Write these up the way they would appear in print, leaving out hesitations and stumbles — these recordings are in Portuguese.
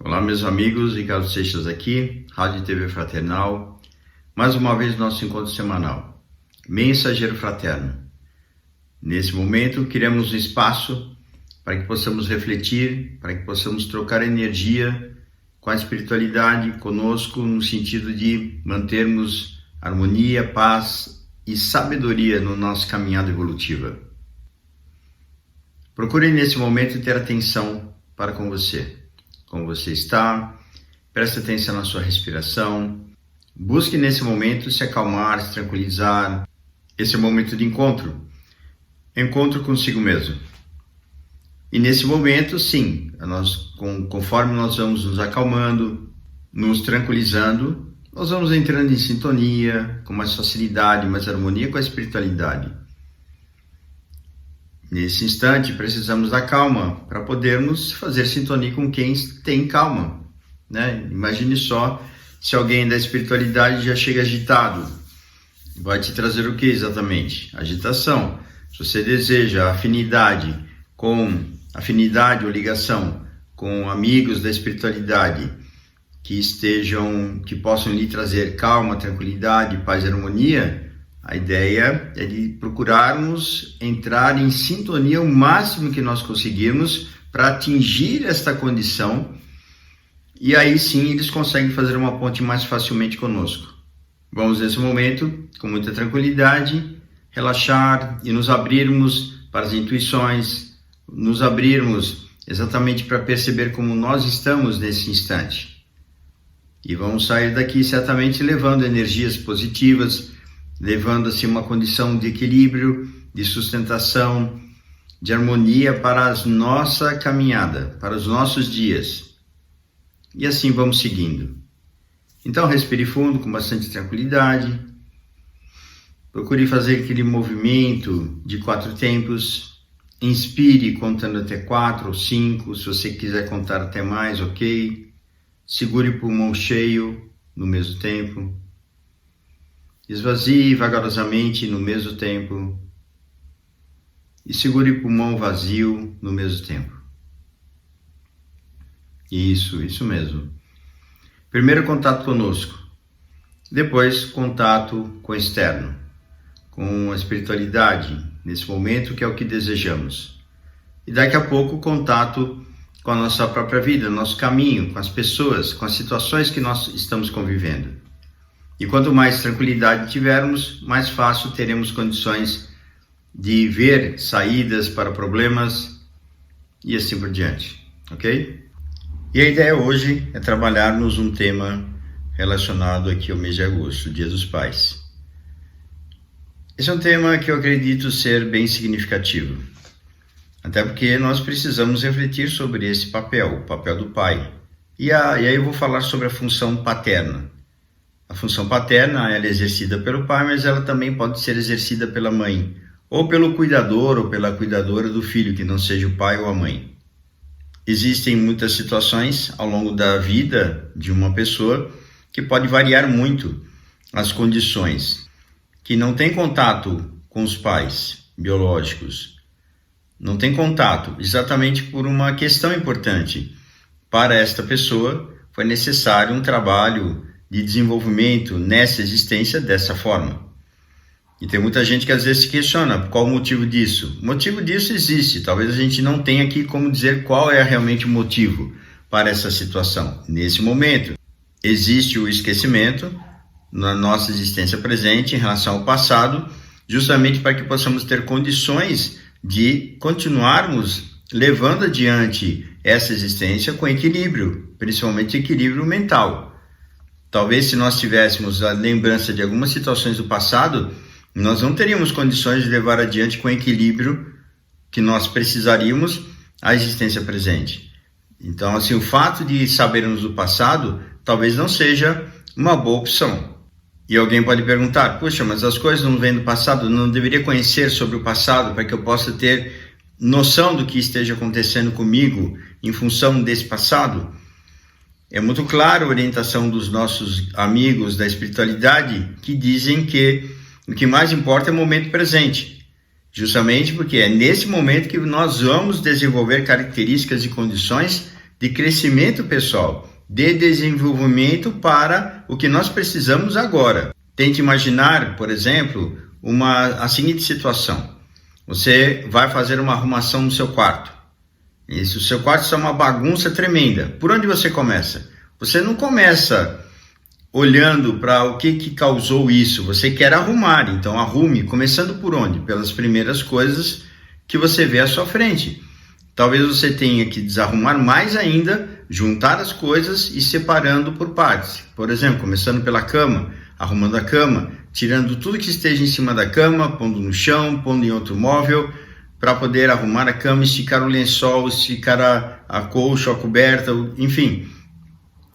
Olá, meus amigos, Ricardo Seixas aqui, Rádio e TV Fraternal. Mais uma vez nosso encontro semanal, Mensageiro Fraterno. Nesse momento, criamos um espaço para que possamos refletir, para que possamos trocar energia com a espiritualidade conosco, no sentido de mantermos harmonia, paz e sabedoria no nosso caminhada evolutiva. Procure nesse momento ter atenção para com você. Como você está, preste atenção na sua respiração, busque nesse momento se acalmar, se tranquilizar. Esse é o momento de encontro consigo mesmo. E nesse momento, sim, conforme nós vamos nos acalmando, nos tranquilizando, nós vamos entrando em sintonia, com mais facilidade, mais harmonia com a espiritualidade. Nesse instante, precisamos da calma para podermos fazer sintonia com quem tem calma, né? Imagine só se alguém da espiritualidade já chega agitado. Vai te trazer o que exatamente? Agitação. Se você deseja afinidade ou ligação com amigos da espiritualidade que possam lhe trazer calma, tranquilidade, paz e harmonia, a ideia é de procurarmos entrar em sintonia o máximo que nós conseguirmos para atingir esta condição, e aí sim eles conseguem fazer uma ponte mais facilmente conosco. Vamos nesse momento, com muita tranquilidade, relaxar e nos abrirmos para as intuições, nos abrirmos exatamente para perceber como nós estamos nesse instante. E vamos sair daqui certamente levando energias positivas, levando assim uma condição de equilíbrio, de sustentação, de harmonia para a nossa caminhada, para os nossos dias. E assim vamos seguindo. Então respire fundo com bastante tranquilidade. Procure fazer aquele movimento de 4 tempos. Inspire contando até 4 ou 5, se você quiser contar até mais, ok. Segure o pulmão cheio no mesmo tempo. Esvazie vagarosamente no mesmo tempo e segure o pulmão vazio no mesmo tempo. Isso mesmo. Primeiro contato conosco, depois contato com o externo, com a espiritualidade, nesse momento que é o que desejamos. E daqui a pouco contato com a nossa própria vida, nosso caminho, com as pessoas, com as situações que nós estamos convivendo. E quanto mais tranquilidade tivermos, mais fácil teremos condições de ver saídas para problemas e assim por diante, ok? E a ideia hoje é trabalharmos um tema relacionado aqui ao mês de agosto, Dia dos Pais. Esse é um tema que eu acredito ser bem significativo, até porque nós precisamos refletir sobre esse papel, o papel do pai. E aí eu vou falar sobre a função paterna. A função paterna ela é exercida pelo pai, mas ela também pode ser exercida pela mãe, ou pelo cuidador ou pela cuidadora do filho, que não seja o pai ou a mãe. Existem muitas situações ao longo da vida de uma pessoa que pode variar muito as condições, que não tem contato com os pais biológicos, não tem contato exatamente por uma questão importante. Para esta pessoa foi necessário um trabalho de desenvolvimento nessa existência dessa forma. E tem muita gente que às vezes se questiona qual o motivo disso. O motivo disso existe, talvez a gente não tenha aqui como dizer qual é realmente o motivo para essa situação. Nesse momento, existe o esquecimento na nossa existência presente em relação ao passado, justamente para que possamos ter condições de continuarmos levando adiante essa existência com equilíbrio, principalmente equilíbrio mental. Talvez se nós tivéssemos a lembrança de algumas situações do passado, nós não teríamos condições de levar adiante com o equilíbrio que nós precisaríamos a existência presente. Então, assim, o fato de sabermos do passado talvez não seja uma boa opção. E alguém pode perguntar, puxa, mas as coisas não vêm do passado, não deveria conhecer sobre o passado para que eu possa ter noção do que esteja acontecendo comigo em função desse passado? É muito clara a orientação dos nossos amigos da espiritualidade que dizem que o que mais importa é o momento presente. Justamente porque é nesse momento que nós vamos desenvolver características e condições de crescimento pessoal, de desenvolvimento para o que nós precisamos agora. Tente imaginar, por exemplo, a seguinte situação. Você vai fazer uma arrumação no seu quarto. E se o seu quarto está uma bagunça tremenda, por onde você começa? Você não começa olhando para o que causou isso, você quer arrumar, então arrume, começando por onde? Pelas primeiras coisas que você vê à sua frente. Talvez você tenha que desarrumar mais ainda, juntar as coisas e separando por partes. Por exemplo, começando pela cama, arrumando a cama, tirando tudo que esteja em cima da cama, pondo no chão, pondo em outro móvel, para poder arrumar a cama, esticar o lençol, esticar a colcha, a coberta, enfim.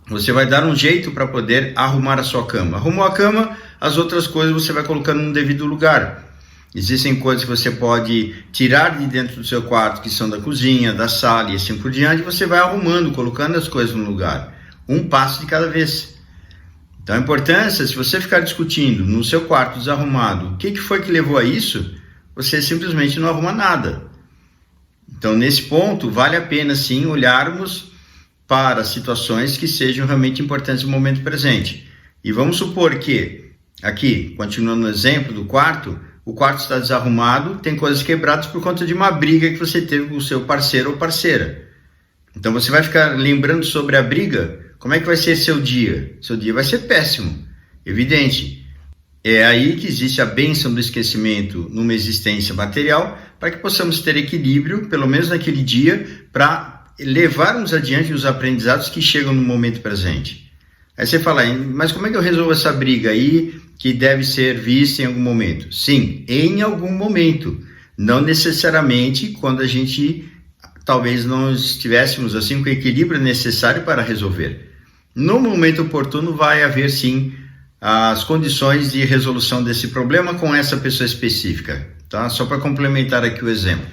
Você vai dar um jeito para poder arrumar a sua cama. Arrumou a cama, as outras coisas você vai colocando no devido lugar. Existem coisas que você pode tirar de dentro do seu quarto, que são da cozinha, da sala e assim por diante, e você vai arrumando, colocando as coisas no lugar. Um passo de cada vez. Então a importância, se você ficar discutindo no seu quarto desarrumado, o que foi que levou a isso, você simplesmente não arruma nada. Então nesse ponto, vale a pena sim olharmos para situações que sejam realmente importantes no momento presente. E vamos supor que, aqui, continuando no exemplo do quarto, o quarto está desarrumado, tem coisas quebradas por conta de uma briga que você teve com o seu parceiro ou parceira. Então você vai ficar lembrando sobre a briga, como é que vai ser seu dia? Seu dia vai ser péssimo, evidente. É aí que existe a bênção do esquecimento numa existência material, para que possamos ter equilíbrio, pelo menos naquele dia, para levarmos adiante os aprendizados que chegam no momento presente. Aí você fala, mas como é que eu resolvo essa briga aí que deve ser vista em algum momento? Sim, em algum momento. Não necessariamente quando a gente talvez não estivéssemos assim com o equilíbrio necessário para resolver. No momento oportuno vai haver sim as condições de resolução desse problema com essa pessoa específica. Tá? Só para complementar aqui o exemplo.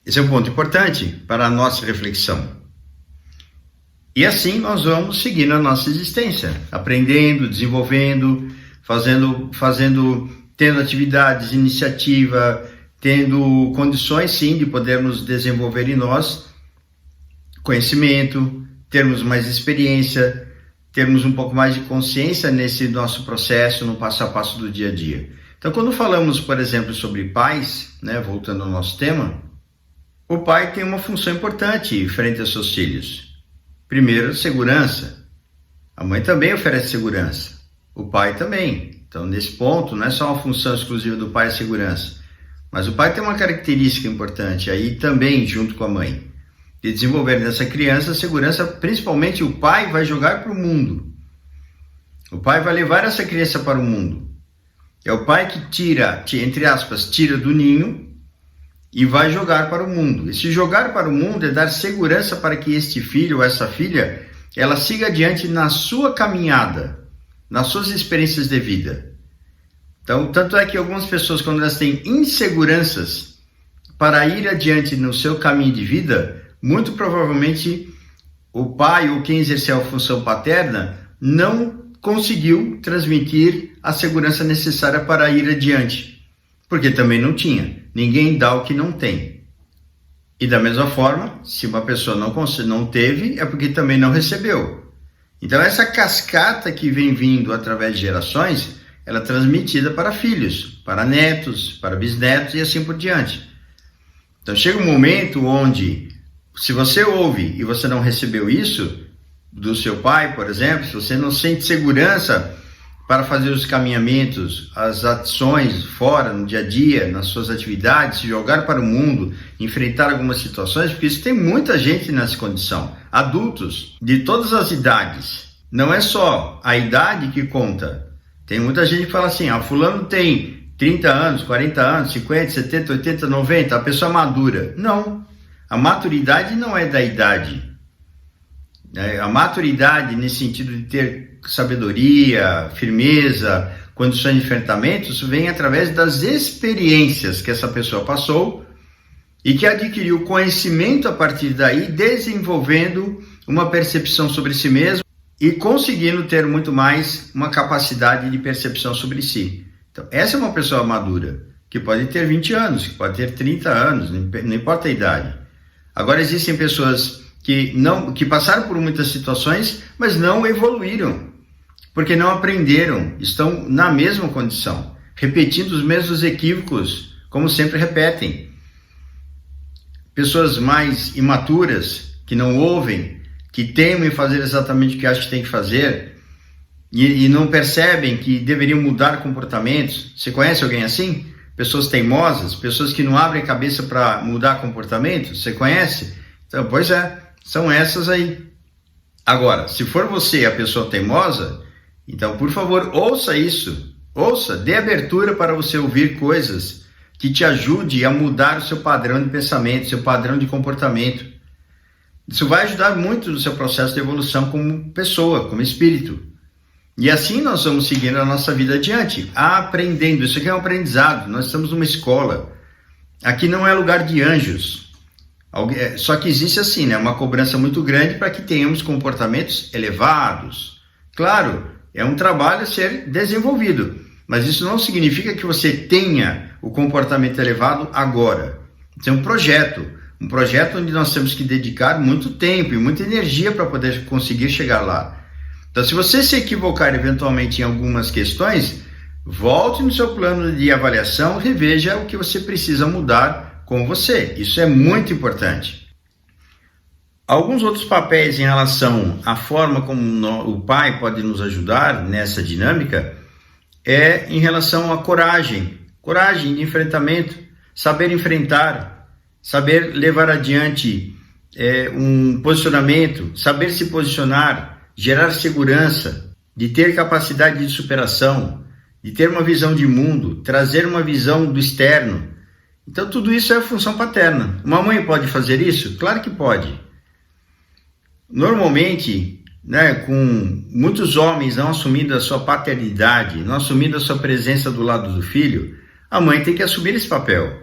Esse é um ponto importante para a nossa reflexão. E assim nós vamos seguindo a nossa existência, aprendendo, desenvolvendo, tendo atividades, iniciativa, tendo condições sim de podermos desenvolver em nós conhecimento, termos mais experiência, termos um pouco mais de consciência nesse nosso processo, no passo a passo do dia a dia. Então quando falamos, por exemplo, sobre pais, voltando ao nosso tema, o pai tem uma função importante frente aos seus filhos. Primeiro, segurança. A mãe também oferece segurança. O pai também. Então, nesse ponto, não é só uma função exclusiva do pai a segurança. Mas o pai tem uma característica importante aí também, junto com a mãe. De desenvolver nessa criança a segurança, principalmente o pai vai jogar para o mundo. O pai vai levar essa criança para o mundo. É o pai que tira, entre aspas, tira do ninho, e vai jogar para o mundo. Esse jogar para o mundo é dar segurança para que este filho ou essa filha, ela siga adiante na sua caminhada, nas suas experiências de vida. Então, tanto é que algumas pessoas, quando elas têm inseguranças para ir adiante no seu caminho de vida, muito provavelmente o pai ou quem exerceu a função paterna não conseguiu transmitir a segurança necessária para ir adiante, porque também não tinha. Ninguém dá o que não tem. E da mesma forma, se uma pessoa não teve, é porque também não recebeu. Então essa cascata que vem vindo através de gerações, ela é transmitida para filhos, para netos, para bisnetos e assim por diante. Então chega um momento onde, se você ouve e você não recebeu isso do seu pai, por exemplo, se você não sente segurança para fazer os caminhamentos, as ações fora, no dia a dia, nas suas atividades, se jogar para o mundo, enfrentar algumas situações, porque isso tem muita gente nessa condição, adultos de todas as idades. Não é só a idade que conta. Tem muita gente que fala assim, fulano tem 30 anos, 40 anos, 50, 70, 80, 90, a pessoa madura. Não, a maturidade não é da idade. A maturidade, nesse sentido de ter sabedoria, firmeza, condições de enfrentamento, isso vem através das experiências que essa pessoa passou e que adquiriu conhecimento a partir daí, desenvolvendo uma percepção sobre si mesmo e conseguindo ter muito mais uma capacidade de percepção sobre si. Então, essa é uma pessoa madura, que pode ter 20 anos, que pode ter 30 anos, não importa a idade. Agora, existem pessoas que passaram por muitas situações, mas não evoluíram, porque não aprenderam, estão na mesma condição, repetindo os mesmos equívocos, como sempre repetem. Pessoas mais imaturas, que não ouvem, que temem fazer exatamente o que acham que tem que fazer, e não percebem que deveriam mudar comportamentos. Você conhece alguém assim? Pessoas teimosas, pessoas que não abrem a cabeça para mudar comportamento? Você conhece? Então, pois é, são essas aí. Agora, se for você a pessoa teimosa, então, por favor, ouça isso. Ouça, dê abertura para você ouvir coisas que te ajude a mudar o seu padrão de pensamento, seu padrão de comportamento. Isso vai ajudar muito no seu processo de evolução como pessoa, como espírito. E assim nós vamos seguindo a nossa vida adiante, aprendendo. Isso aqui é um aprendizado, nós estamos numa escola. Aqui não é lugar de anjos. Só que existe assim, né, uma cobrança muito grande para que tenhamos comportamentos elevados. Claro, é um trabalho a ser desenvolvido, mas isso não significa que você tenha o comportamento elevado agora. Isso é um projeto onde nós temos que dedicar muito tempo e muita energia para poder conseguir chegar lá. Então, se você se equivocar eventualmente em algumas questões, volte no seu plano de avaliação, reveja o que você precisa mudar com você. Isso é muito importante. Alguns outros papéis em relação à forma como o pai pode nos ajudar nessa dinâmica é em relação à coragem de enfrentamento, saber enfrentar, saber levar adiante um posicionamento, saber se posicionar, gerar segurança, de ter capacidade de superação, de ter uma visão de mundo, trazer uma visão do externo. Então tudo isso é função paterna. Uma mãe pode fazer isso? Claro que pode. Normalmente, né, com muitos homens não assumindo a sua paternidade, não assumindo a sua presença do lado do filho, a mãe tem que assumir esse papel.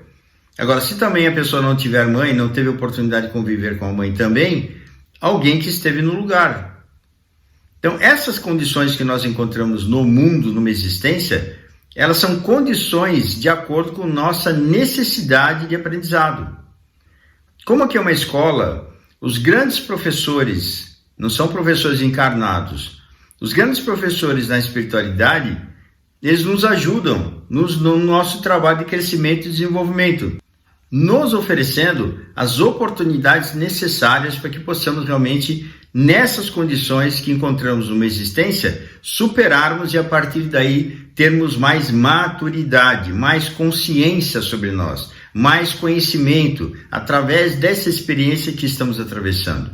Agora, se também a pessoa não tiver mãe, não teve oportunidade de conviver com a mãe também, alguém que esteve no lugar. Então, essas condições que nós encontramos no mundo, numa existência, elas são condições de acordo com nossa necessidade de aprendizado. Como aqui é uma escola, os grandes professores, não são professores encarnados, os grandes professores na espiritualidade, eles nos ajudam no nosso trabalho de crescimento e desenvolvimento, nos oferecendo as oportunidades necessárias para que possamos realmente, nessas condições que encontramos numa existência, superarmos e a partir daí termos mais maturidade, mais consciência sobre nós, mais conhecimento através dessa experiência que estamos atravessando.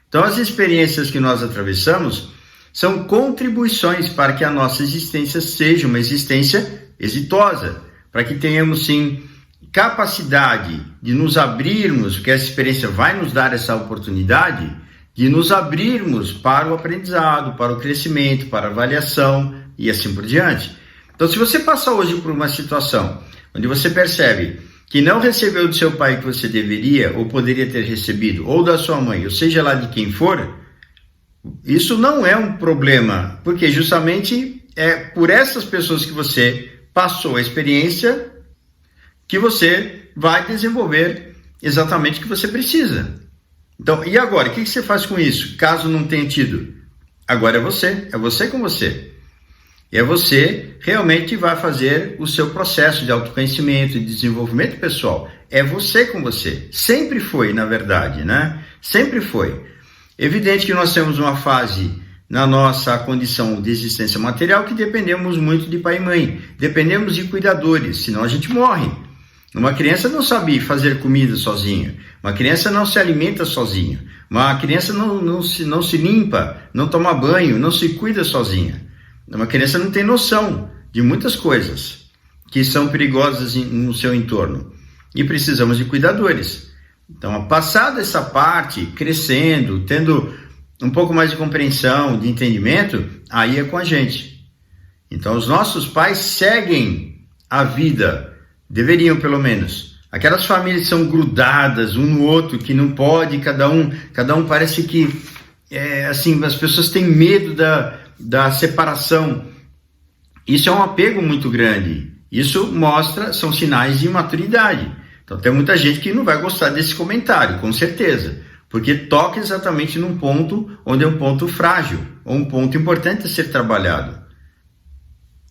Então, as experiências que nós atravessamos são contribuições para que a nossa existência seja uma existência exitosa, para que tenhamos, sim, capacidade de nos abrirmos, porque essa experiência vai nos dar essa oportunidade de nos abrirmos para o aprendizado, para o crescimento, para a avaliação e assim por diante. Então, se você passar hoje por uma situação onde você percebe que não recebeu do seu pai o que você deveria ou poderia ter recebido, ou da sua mãe, ou seja lá de quem for, isso não é um problema, porque justamente é por essas pessoas que você passou a experiência que você vai desenvolver exatamente o que você precisa. Então, e agora? O que você faz com isso, caso não tenha tido? Agora é você com você. E é você realmente que vai fazer o seu processo de autoconhecimento e desenvolvimento pessoal. É você com você. Sempre foi, na verdade, né? Sempre foi. Evidente que nós temos uma fase na nossa condição de existência material que dependemos muito de pai e mãe. Dependemos de cuidadores, senão a gente morre. Uma criança não sabe fazer comida sozinha. Uma criança não se alimenta sozinha. Uma criança não se limpa, não toma banho, não se cuida sozinha. Uma criança não tem noção de muitas coisas que são perigosas no seu entorno. E precisamos de cuidadores. Então, passada essa parte, crescendo, tendo um pouco mais de compreensão, de entendimento, aí é com a gente. Então, os nossos pais seguem a vida, deveriam pelo menos. Aquelas famílias que são grudadas um no outro, que não pode, cada um parece que, assim, as pessoas têm medo da separação. Isso é um apego muito grande. Isso são sinais de imaturidade. Então tem muita gente que não vai gostar desse comentário, com certeza. porque toca exatamente num ponto onde é um ponto frágil, ou um ponto importante a ser trabalhado.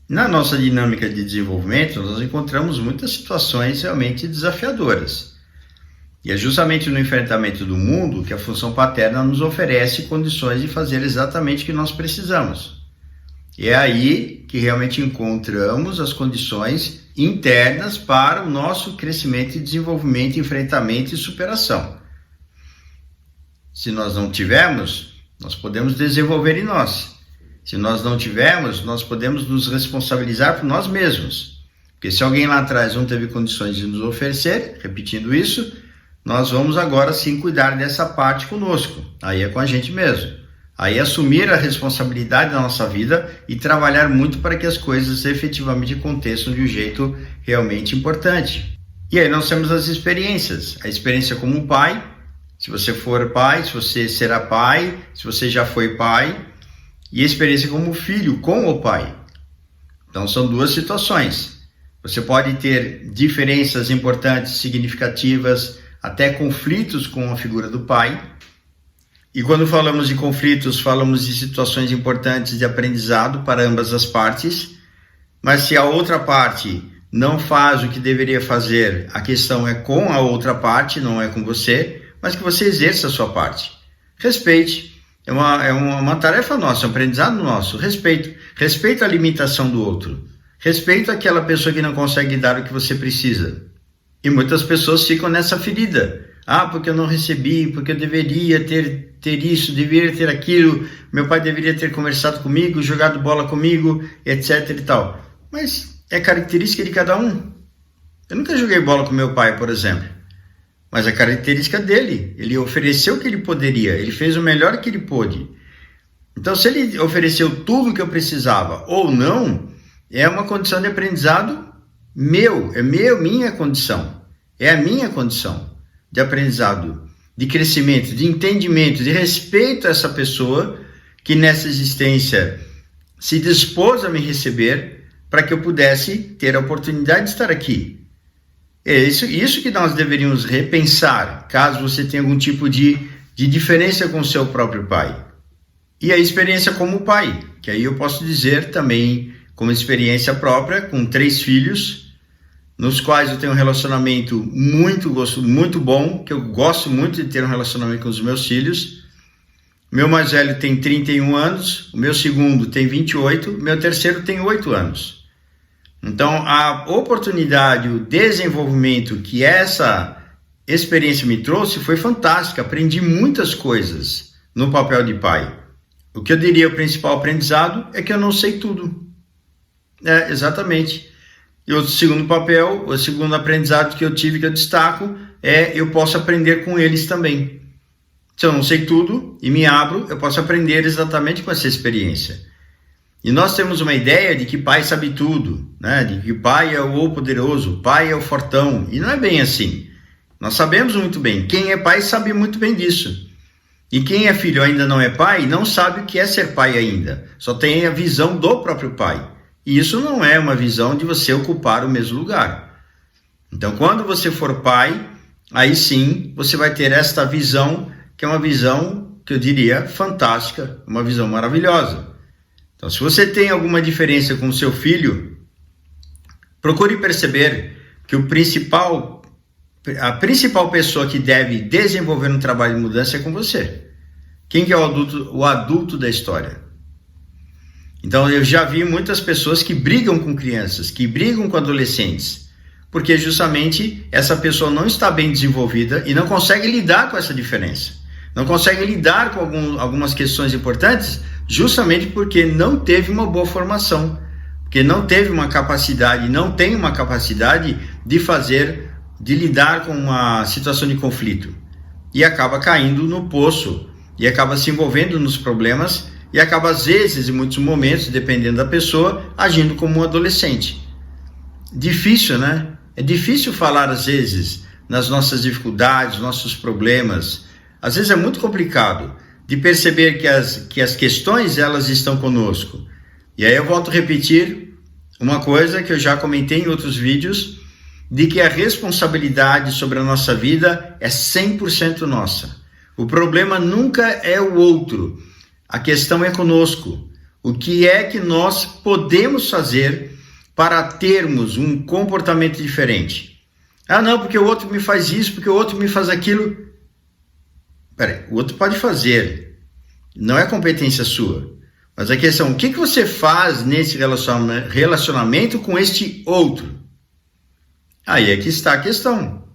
Na nossa dinâmica de desenvolvimento, nós encontramos muitas situações realmente desafiadoras. E é justamente no enfrentamento do mundo que a função paterna nos oferece condições de fazer exatamente o que nós precisamos. E é aí que realmente encontramos as condições internas para o nosso crescimento e desenvolvimento, enfrentamento e superação. Se nós não tivermos, nós podemos desenvolver em nós. Se nós não tivermos, nós podemos nos responsabilizar por nós mesmos. Porque se alguém lá atrás não teve condições de nos oferecer, repetindo isso, nós vamos agora sim cuidar dessa parte conosco. Aí é com a gente mesmo. Aí assumir a responsabilidade da nossa vida e trabalhar muito para que as coisas efetivamente aconteçam de um jeito realmente importante. E aí nós temos as experiências. A experiência como pai, se você for pai, se você será pai, se você já foi pai, e a experiência como filho com o pai. Então são duas situações. Você pode ter diferenças importantes, significativas, até conflitos com a figura do pai. E quando falamos de conflitos, falamos de situações importantes de aprendizado para ambas as partes. Mas se a outra parte não faz o que deveria fazer, a questão é com a outra parte, não é com você, mas que você exerça a sua parte. Respeite. É uma tarefa nossa, um aprendizado nosso. Respeito a limitação do outro. Respeito aquela pessoa que não consegue dar o que você precisa. E muitas pessoas ficam nessa ferida. Porque eu não recebi, porque eu deveria ter isso, deveria ter aquilo, meu pai deveria ter conversado comigo, jogado bola comigo, etc e tal. Mas é característica de cada um. Eu nunca joguei bola com meu pai, por exemplo. Mas é característica dele. Ele ofereceu o que ele poderia, ele fez o melhor que ele pôde. Então, se ele ofereceu tudo o que eu precisava ou não, é uma condição de aprendizado minha condição. É a minha condição de aprendizado, de crescimento, de entendimento, de respeito a essa pessoa que nessa existência se dispôs a me receber para que eu pudesse ter a oportunidade de estar aqui. É isso que nós deveríamos repensar, caso você tenha algum tipo de diferença com o seu próprio pai. E a experiência como pai, que aí eu posso dizer também como experiência própria, com 3 filhos, nos quais eu tenho um relacionamento muito bom, que eu gosto muito de ter um relacionamento com os meus filhos. Meu mais velho tem 31 anos, o meu segundo tem 28, o meu terceiro tem 8 anos. Então, a oportunidade, o desenvolvimento que essa experiência me trouxe foi fantástica. Aprendi muitas coisas no papel de pai. O que eu diria o principal aprendizado é que eu não sei tudo. Exatamente. E o segundo papel, o segundo aprendizado que eu tive, que eu destaco, eu posso aprender com eles também. Se eu não sei tudo e me abro, eu posso aprender exatamente com essa experiência. E nós temos uma ideia de que pai sabe tudo, né? De que pai é o poderoso, pai é o fortão, e não é bem assim. Nós sabemos muito bem, quem é pai sabe muito bem disso. E quem é filho ainda não é pai, não sabe o que é ser pai ainda, só tem a visão do próprio pai. E isso não é uma visão de você ocupar o mesmo lugar. Então, quando você for pai, aí sim você vai ter esta visão, que é uma visão que eu diria fantástica, uma visão maravilhosa. Então, se você tem alguma diferença com o seu filho, procure perceber que a principal pessoa que deve desenvolver um trabalho de mudança é com você. Quem que é o adulto da história? Então, eu já vi muitas pessoas que brigam com crianças, que brigam com adolescentes, porque justamente essa pessoa não está bem desenvolvida e não consegue lidar com essa diferença. Não consegue lidar com algumas questões importantes, justamente porque não teve uma boa formação, porque não teve uma capacidade, não tem uma capacidade de lidar com uma situação de conflito. E acaba caindo no poço, e acaba se envolvendo nos problemas, e acaba às vezes, em muitos momentos, dependendo da pessoa, agindo como um adolescente. Difícil, né? É difícil falar às vezes nas nossas dificuldades, nossos problemas. Às vezes é muito complicado de perceber que as questões elas estão conosco. E aí eu volto a repetir uma coisa que eu já comentei em outros vídeos, de que a responsabilidade sobre a nossa vida é 100% nossa. O problema nunca é o outro. A questão é conosco. O que é que nós podemos fazer para termos um comportamento diferente? Ah, não, porque o outro me faz isso, porque o outro me faz aquilo. Peraí, o outro pode fazer. Não é competência sua. Mas a questão, o que você faz nesse relacionamento com este outro? Aí é que está a questão.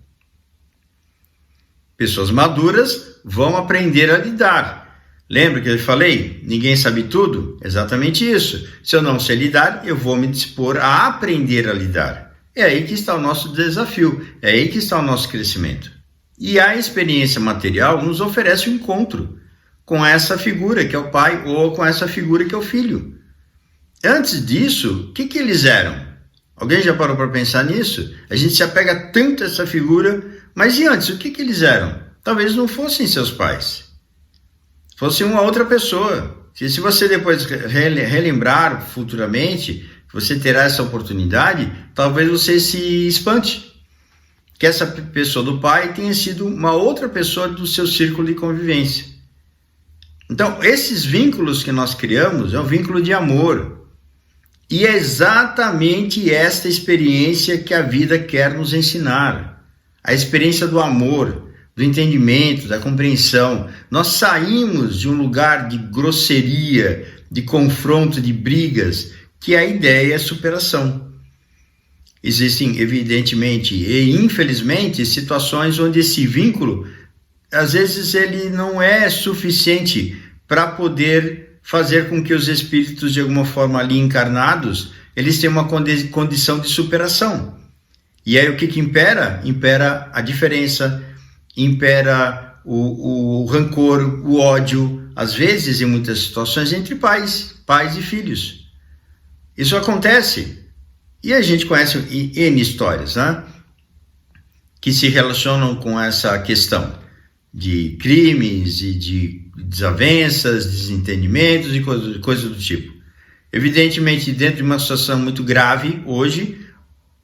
Pessoas maduras vão aprender a lidar. Lembra que eu falei? Ninguém sabe tudo? Exatamente isso. Se eu não sei lidar, eu vou me dispor a aprender a lidar. É aí que está o nosso desafio. É aí que está o nosso crescimento. E a experiência material nos oferece um encontro com essa figura que é o pai ou com essa figura que é o filho. Antes disso, o que eles eram? Alguém já parou para pensar nisso? A gente se apega tanto a essa figura, mas e antes, o que eles eram? Talvez não fossem seus pais. Fosse uma outra pessoa. Se você depois relembrar futuramente, você terá essa oportunidade, talvez você se espante. Que essa pessoa do pai tenha sido uma outra pessoa do seu círculo de convivência. Então, esses vínculos que nós criamos é um vínculo de amor. E é exatamente esta experiência que a vida quer nos ensinar. A experiência do amor, do entendimento, da compreensão. Nós saímos de um lugar de grosseria, de confronto, de brigas, que a ideia é superação. Existem, evidentemente e infelizmente, situações onde esse vínculo, às vezes, ele não é suficiente para poder fazer com que os espíritos, de alguma forma ali encarnados, eles tenham uma condição de superação. E aí o que impera? Impera a diferença, impera o rancor, o ódio, às vezes, em muitas situações, entre pais e filhos. Isso acontece. E a gente conhece N histórias, né? Que se relacionam com essa questão de crimes e de desavenças, desentendimentos e coisas do tipo. Evidentemente, dentro de uma situação muito grave, hoje,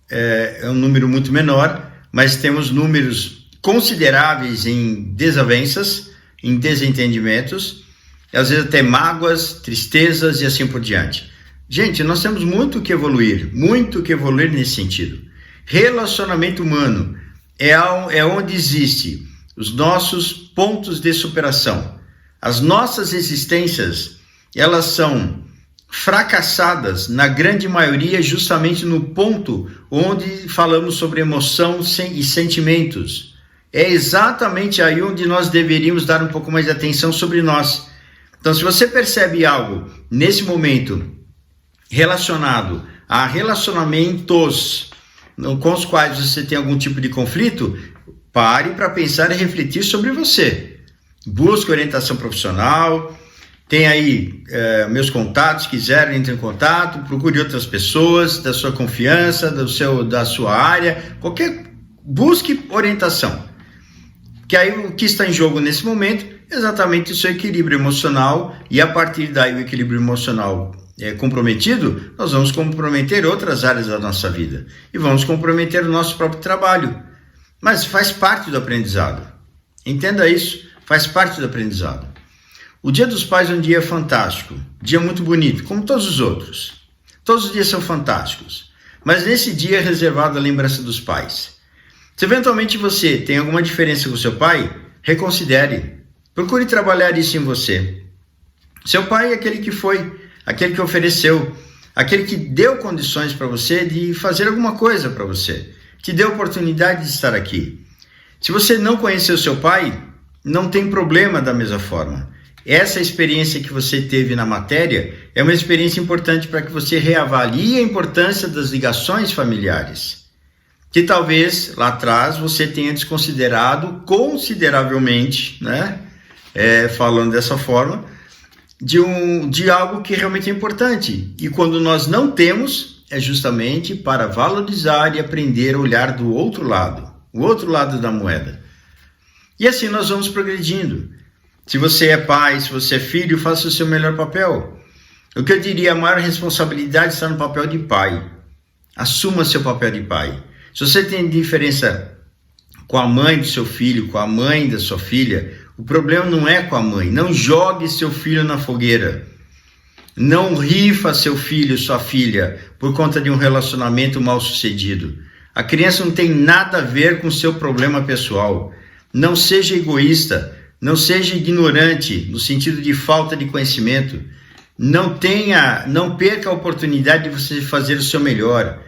é um número muito menor, mas temos números consideráveis em desavenças, em desentendimentos, às vezes até mágoas, tristezas e assim por diante. Gente, nós temos muito que evoluir nesse sentido. Relacionamento humano é onde existe os nossos pontos de superação. As nossas existências, elas são fracassadas, na grande maioria, justamente no ponto onde falamos sobre emoção e sentimentos. É exatamente aí onde nós deveríamos dar um pouco mais de atenção sobre nós. Então, se você percebe algo nesse momento relacionado a relacionamentos com os quais você tem algum tipo de conflito, pare para pensar e refletir sobre você. Busque orientação profissional, tem aí meus contatos, se quiser, entre em contato, procure outras pessoas da sua confiança, da sua área, busque orientação. Que aí o que está em jogo nesse momento é exatamente o seu equilíbrio emocional, e a partir daí o equilíbrio emocional comprometido, nós vamos comprometer outras áreas da nossa vida e vamos comprometer o nosso próprio trabalho. Mas faz parte do aprendizado. Entenda isso, faz parte do aprendizado. O Dia dos Pais é um dia fantástico, dia muito bonito, como todos os outros. Todos os dias são fantásticos, mas nesse dia é reservado a lembrança dos pais. Se eventualmente você tem alguma diferença com seu pai, reconsidere. Procure trabalhar isso em você. Seu pai é aquele que foi, aquele que ofereceu, aquele que deu condições para você de fazer alguma coisa para você, te deu oportunidade de estar aqui. Se você não conheceu seu pai, não tem problema da mesma forma. Essa experiência que você teve na matéria é uma experiência importante para que você reavalie a importância das ligações familiares, que talvez lá atrás você tenha desconsiderado consideravelmente, né? Falando dessa forma, de algo que realmente é importante. E quando nós não temos, é justamente para valorizar e aprender a olhar do outro lado, o outro lado da moeda. E assim nós vamos progredindo. Se você é pai, se você é filho, faça o seu melhor papel. O que eu diria, a maior responsabilidade está no papel de pai. Assuma seu papel de pai. Se você tem diferença com a mãe do seu filho, com a mãe da sua filha, O problema não é com a mãe. Não jogue seu filho na fogueira. Não rifa seu filho, sua filha, por conta de um relacionamento mal sucedido. A criança não tem nada a ver com seu problema pessoal. Não seja egoísta. Não seja ignorante, no sentido de falta de conhecimento. Não perca a oportunidade de você fazer o seu melhor.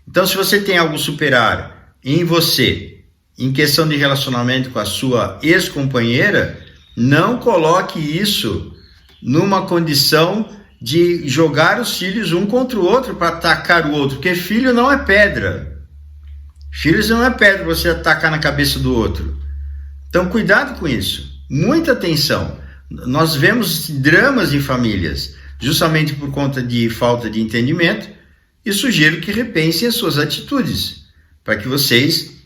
Então, se você tem algo a superar em você, em questão de relacionamento com a sua ex-companheira, não coloque isso numa condição de jogar os filhos um contra o outro para atacar o outro, porque filho não é pedra. Filhos não é pedra você atacar na cabeça do outro. Então, cuidado com isso. Muita atenção. Nós vemos dramas em famílias, justamente por conta de falta de entendimento, e sugiro que repensem as suas atitudes, para que vocês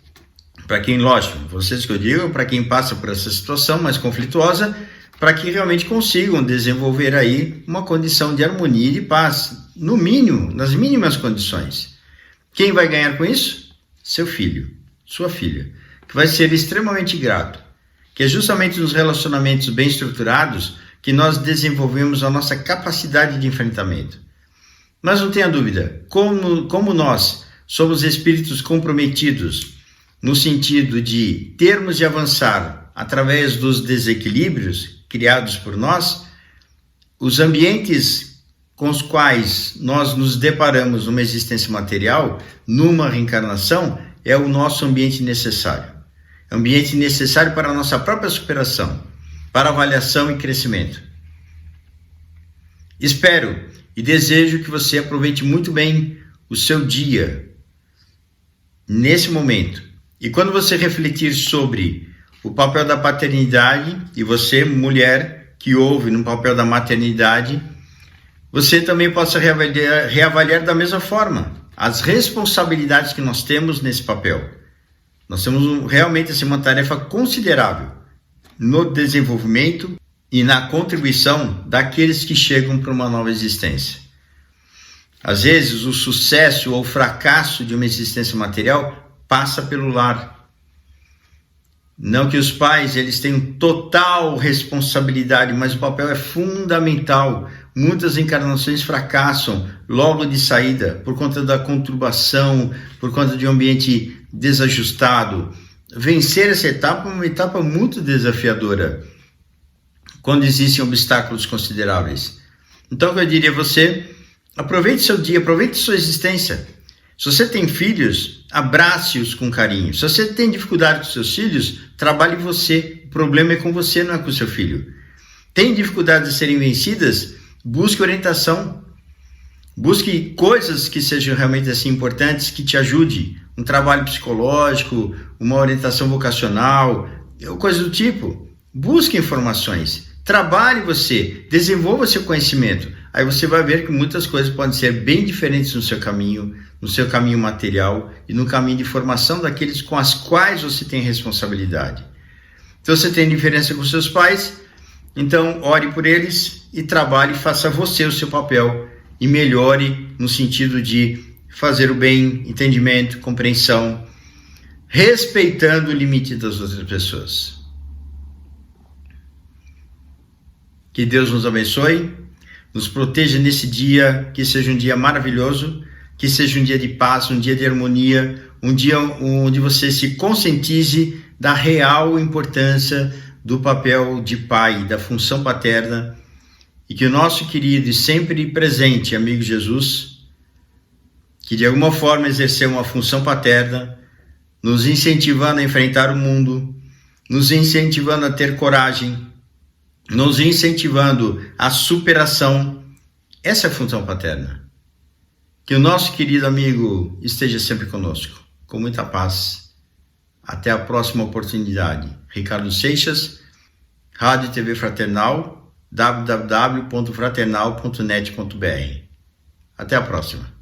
que eu digo, para quem passa por essa situação mais conflituosa, para que realmente consigam desenvolver aí uma condição de harmonia e de paz, no mínimo, nas mínimas condições. Quem vai ganhar com isso? Seu filho, sua filha, que vai ser extremamente grato, que é justamente nos relacionamentos bem estruturados que nós desenvolvemos a nossa capacidade de enfrentamento. Mas não tenha dúvida, como nós somos espíritos comprometidos no sentido de termos de avançar através dos desequilíbrios criados por nós, os ambientes com os quais nós nos deparamos numa existência material, numa reencarnação, é o nosso ambiente necessário. Ambiente necessário para a nossa própria superação, para avaliação e crescimento. Espero e desejo que você aproveite muito bem o seu dia nesse momento. E quando você refletir sobre o papel da paternidade, e você, mulher, que ouve no papel da maternidade, você também possa reavaliar da mesma forma as responsabilidades que nós temos nesse papel. Nós temos realmente uma tarefa considerável no desenvolvimento e na contribuição daqueles que chegam para uma nova existência. Às vezes, o sucesso ou o fracasso de uma existência material passa pelo lar. Não que os pais eles tenham total responsabilidade, mas o papel é fundamental. Muitas encarnações fracassam logo de saída por conta da conturbação, por conta de um ambiente desajustado. Vencer essa etapa é uma etapa muito desafiadora, quando existem obstáculos consideráveis. Então, eu diria a você, aproveite seu dia, aproveite sua existência. Se você tem filhos, abrace-os com carinho. Se você tem dificuldade com seus filhos, trabalhe você. O problema é com você, não é com o seu filho. Tem dificuldades de serem vencidas? Busque orientação. Busque coisas que sejam realmente assim importantes, que te ajude. Um trabalho psicológico, uma orientação vocacional, coisa do tipo. Busque informações. Trabalhe você. Desenvolva seu conhecimento. Aí você vai ver que muitas coisas podem ser bem diferentes no seu caminho material e no caminho de formação daqueles com as quais você tem responsabilidade. Então você tem diferença com seus pais, então ore por eles e trabalhe, faça você o seu papel e melhore no sentido de fazer o bem, entendimento, compreensão, respeitando o limite das outras pessoas. Que Deus nos abençoe, nos proteja nesse dia, que seja um dia maravilhoso, que seja um dia de paz, um dia de harmonia, um dia onde você se conscientize da real importância do papel de pai, da função paterna, e que o nosso querido e sempre presente amigo Jesus, que de alguma forma exerceu uma função paterna, nos incentivando a enfrentar o mundo, nos incentivando a ter coragem, nos incentivando a superação. Essa é a função paterna. Que o nosso querido amigo esteja sempre conosco, com muita paz. Até a próxima oportunidade. Ricardo Seixas, Rádio e TV Fraternal, www.fraternal.net.br. Até a próxima.